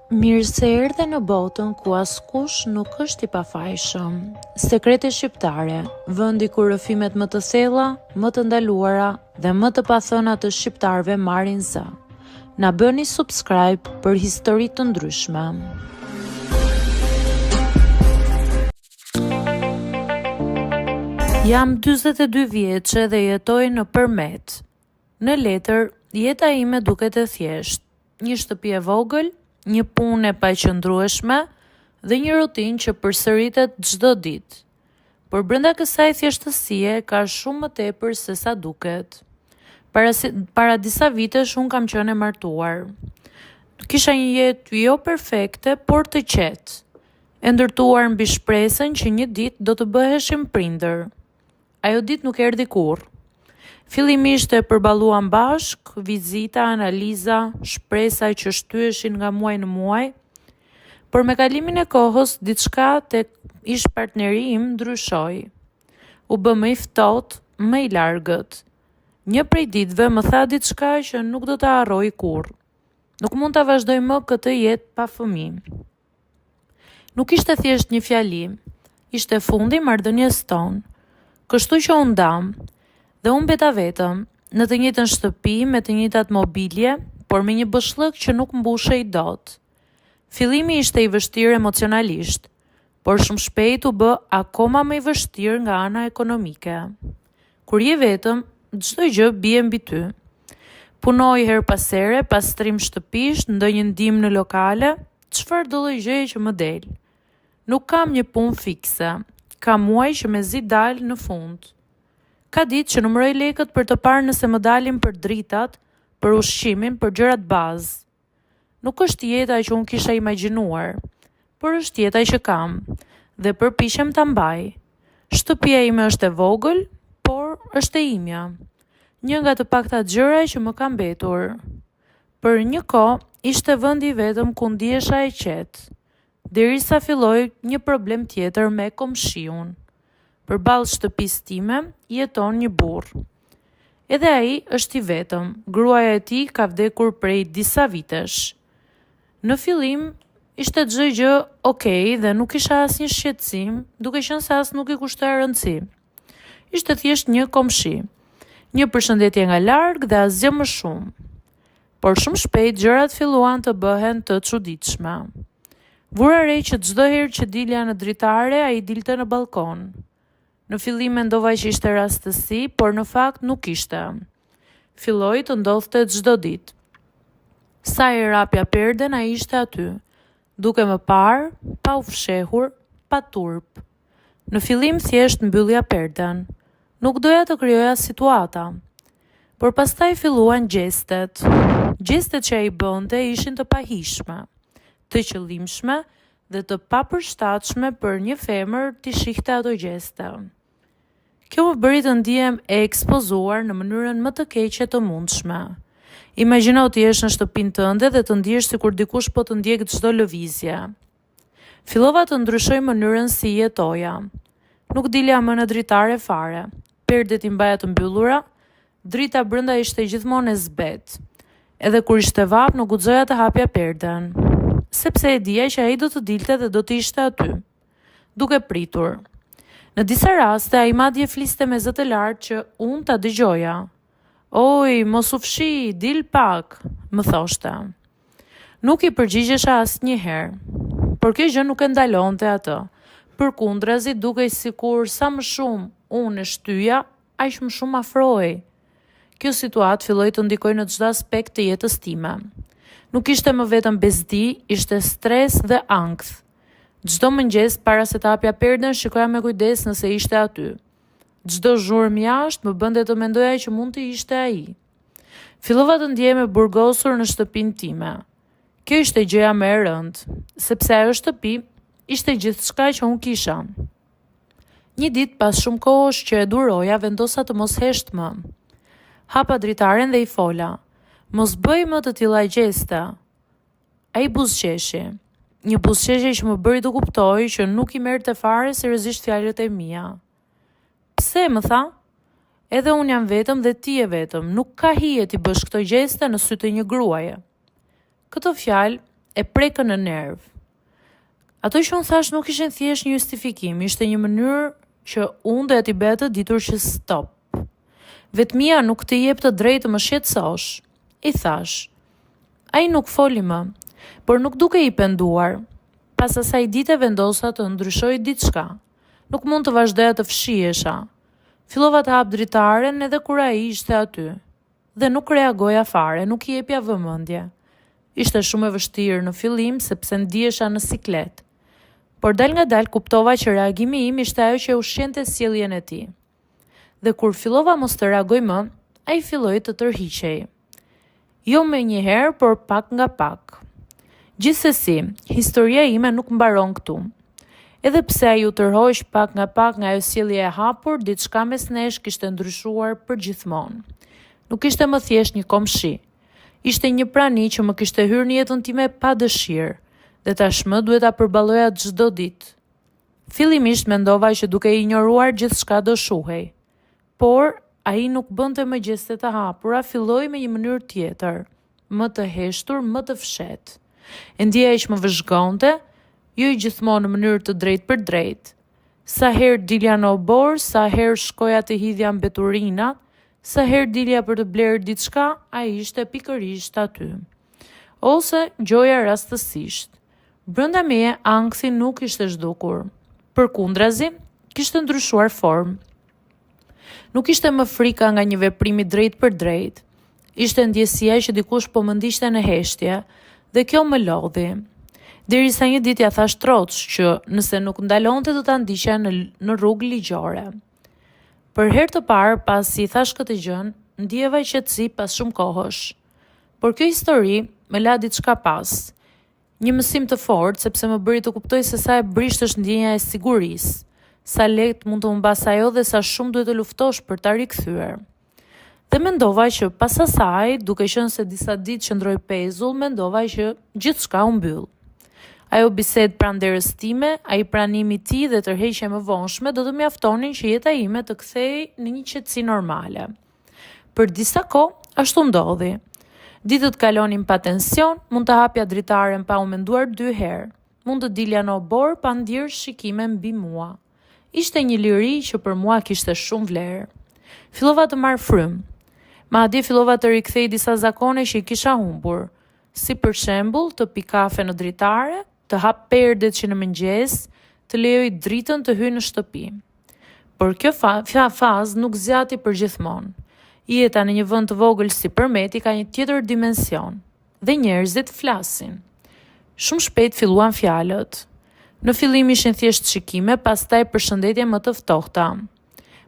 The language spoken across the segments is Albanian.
Mirë se erdhe në botën ku askush nuk është i pafajshëm. Sekrete shqiptare, vendi ku rrëfimet më të thella, më të ndaluara dhe më të pathëna të shqiptarëve marrin zë. Na bëni subscribe për histori të ndryshme. Jam 42 vjeçe dhe jetoj në Përmet. Në letër, jeta ime duket e thjeshtë. Një shtëpi e vogël, një punë e paqëndrueshme dhe një rutinë që përsëritet çdo ditë. Por brenda kësaj thjeshtësie ka shumë më tepër se sa duket. Para disa vitesh unë kam qenë e martuar. Kisha një jetë jo perfekte, por të qetë, e ndërtuar mbi shpresën që një ditë do të bëheshim prindër. Ajo ditë nuk erdhi kurrë. Fillimisht e përballuam bashk, vizita, analiza, shpresa që shtyheshin nga muaj në muaj, por me kalimin e kohës, diçka tek ish partneri im ndryshoi. U bë më i ftohtë, më i largët. Një prej ditëve më tha diçka që nuk do ta harroj kurrë. Nuk mund ta vazhdoj më këtë jetë pa fëmijë. Nuk ishte thjesht një fjali, ishte fundi i marrëdhënies tonë. Kështu që u ndam. Dhe unë beta vetëm, në të njëjtën shtëpi, me të njëjtat mobilje, por me një bëshllëk që nuk mbushej dot. Fillimi ishte i vështirë emocionalisht, por shumë shpejt u bë akoma më i vështirë nga ana ekonomike. Kur je vetëm, çdo gjë bie mbi ty. Punoj her pas here, pastrim shtëpish, ndonjë ndihmë në lokale, çfarë do lloj gjëje që më del. Nuk kam një punë fikse, kam muaj që mezi dal në fund. Ka ditë që numëroj lekët për të parë nëse më dalin për dritat, për ushqimin, për gjërat bazë. Nuk është jeta që unë kisha imagjinuar, por është jeta që kam, dhe përpiqem ta mbaj. Shtëpia ime është e vogël, por është e imja. Një nga të pakta gjëra që më ka mbetur. Për një kohë ishte vendi vetëm ku ndihesha e qetë, derisa filloi një problem tjetër me komshiun. Përballë shtëpisë time jeton një burr. Edhe ai është i vetëm, gruaja e tij ka vdekur prej disa vitesh. Në fillim ishte çdo gjë okay dhe nuk kisha asnjë shqetësim, duke qenë se as nuk i kushtoja rëndësi. Ishte thjesht një komshi, një përshëndetje nga larg dhe asgjë më shumë. Por shumë shpejt gjërat filluan të bëhen të çuditshme. Vura re që çdo herë që dilja në dritare, ai dilte në balkon. Në fillim mendova që ishte rastësi, por në fakt nuk ishte. Filloi të ndodhte çdo ditë. Sa e rapja perden, ai ishte aty, duke më parë, pa u fshehur, pa turp. Në fillim thjesht mbyllja perden. Nuk doja të krijoja situata. Por pastaj filluan gjestet. Gjestet që ai bënte ishin të pahishme, të qëllimshme dhe të papërshtatshme për një femër t'i shihte ato gjeste. Kjo më bëri të ndihem e ekspozuar në mënyrën më të keqe të mundshme. Imagjino të jesh në shtëpinë tënde dhe të ndihesh sikur dikush po të ndjek çdo lëvizje. Fillova të ndryshoj mënyrën si jetoja. Nuk dilja më në dritare fare. Perdet i mbaja të mbyllura, drita brenda ishte gjithmonë e zbet. Edhe kur ishte vap, nuk guxoja të hapja perden, sepse e dija që ai do të dilte dhe do të ishte aty, duke pritur. Në disa raste, ai madje fliste me zë të lartë që unë ta dëgjoja. Oj, mos u fshi, dil pak, më thoshte. Nuk i përgjigjesha asnjëherë, por kjo gjë nuk e ndalonte atë. Përkundrazi, dukej sikur sa më shumë unë e shtyja, aq më shumë afrohej. Kjo situatë filloi të ndikojë në çdo aspekt të jetës time. Nuk ishte më vetëm bezdi, ishte stres dhe ankth. Çdo mëngjes para se të hapja perden, shikoja me kujdes nëse ishte aty. Çdo zhurmë jashtë më bënte të mendoja që mund të ishte ai. Fillova të ndihem e burgosur në shtëpinë time. Kjo ishte gjëja më e rëndë, sepse ajo shtëpi ishte gjithçka që unë kisha. Një ditë pas shumë kohësh që e duroja, vendosa të mos hesht më. Hapa dritaren dhe i fola. Mos bëj më të tilla gjeste. Ai buzëqeshi. Një buzëqeshje që më bëri të kuptoj që nuk i merrte fare seriozisht fjalët e mia. Pse, më tha? Edhe unë jam vetëm dhe ti e vetëm, nuk ka hije t'i bësh këto gjeste në sy të një gruaje. Këto fjalë e prekën në nerv. Ato që unë thash nuk ishin thjesht një justifikim, ishte një mënyrë që unë dhe t'i betë ditur që stop. Vetmia nuk të jep të drejtë më shqetësosh. I thash. Ai nuk foli më, por nuk duke i penduar. Pas asaj dite vendosa të ndryshoj diçka. Nuk mund të vazhdoja të fshihesha. Fillova të hap dritaren edhe kur ai ishte aty. Dhe nuk reagoja fare, nuk i jepja vëmendje. Ishte shumë e vështirë në fillim sepse ndihesha në siklet. Por dal nga dal kuptova që reagimi im ishte ajo që ushqente sjelljen e tij. Dhe kur fillova mos të reagoj më, ai filloi të tërhiqej. Jo me një herë, por pak nga pak. Gjithsesi, historia ime nuk mbaron këtu. Edhe pse ai u tërhoq pak nga ajo sjellje e hapur, diçka mes nesh kishte ndryshuar përgjithmonë. Nuk ishte më thjesht një komshi. Ishte një prani që më kishte hyrë në jetën time pa dëshirë, dhe tashmë duhet ta përballoja çdo ditë. Fillimisht mendova që duke i ignoruar gjithçka do shuhej. Por ai nuk bënte më gjeste të hapura, filloi me një mënyrë tjetër, më të heshtur, më të fshehtë. E ndjeja që më vëzhgonte, jo i gjithmonë në mënyrë të drejtë për drejtë. Sa herë dilja në obor, sa herë shkoja të hidhja mbeturina, sa herë dilja për të blerë diçka, ai ishte pikërisht aty. Ose gjoja rastësisht. Brenda meje ankthi nuk ishte zhdukur. Përkundrazi, kishte ndryshuar formë. Nuk ishte më frika nga një veprim i drejtë për drejtë. Ishte ndjesia që dikush po më ndiqte në heshtje, dhe kjo më lodhi. Derisa një ditë ja thash troç që nëse nuk ndalonte do ta ndiqja në rrugë ligjore. Për herë të parë pasi i thash këtë gjë, ndjeva qetësi pas shumë kohësh. Por kjo histori më la diçka pas. Një mësim të fortë sepse më bëri të kuptoj se sa e brisht është ndjenja e sigurisë, sa lehtë mund të humbas ajo dhe sa shumë duhet të luftosh për ta rikthyer. Dhe mendova që pas asaj, duke qenë se disa ditë qëndroi pezull, mendova që gjithçka u mbyll. Ajo bisedë pranë derës time, ai pranimi i tij dhe tërheqja më vonshme do të mjaftonin që jeta ime të kthehej në një qetësi normale. Për disa kohë, ashtu ndodhi. Ditët kalonin pa tension, mund të hapja dritaren pa u menduar 2 herë. Mund të dilja në obor pa ndjerë shikime mbi mua. Ishte një liri që për mua kishte shumë vlerë. Fillova të marr frymë. Madje fillova të rikthej disa zakone që i kisha humbur, si për shembull të pi kafe në dritare, të hap perdet që në mëngjes, të lejoj dritën të hyjë në shtëpi. Por kjo fazë nuk zgjati përgjithmonë. Jeta në një vend të vogël si Përmeti ka një tjetër dimension, dhe njerëzit flasin. Shumë shpejt filluan fjalët. Në fillim ishin thjesht shikime, pastaj përshëndetje më të ftohta.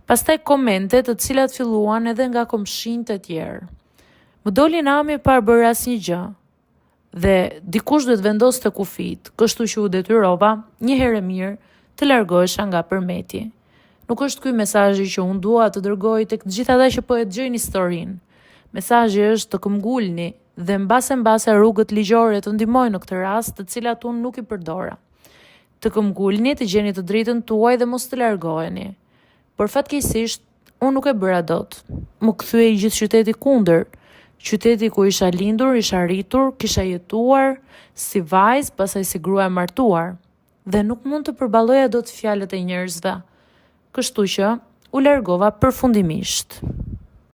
Pastaj komente të cilat filluan edhe nga komshinjtë e tjerë. Më doli nami pa bërë asnjë gjë. Dhe dikush duhet vendoste kufit, kështu që u detyrova, një herë mirë, të largohesha nga Përmeti. Nuk është ky mesazhi që unë dua të dërgoj tek të gjithë ata që po e dëgjojnë historinë. Mesazhi është të këmbgulni dhe mbase rrugët ligjore të ndihmojnë në këtë rast, të cilat unë nuk i përdora. Të këmbgulni, të gjeni të drejtën tuaj dhe mos të largoheni. Por fatkeqësisht, unë nuk e bëra dot. Më kthye gjithë qyteti kundër. Qyteti ku isha lindur, isha rritur, kisha jetuar si vajzë, pastaj si grua e martuar. Dhe nuk mund të përballoja dot fjalët e njerëzve. Kështu që u largova përfundimisht.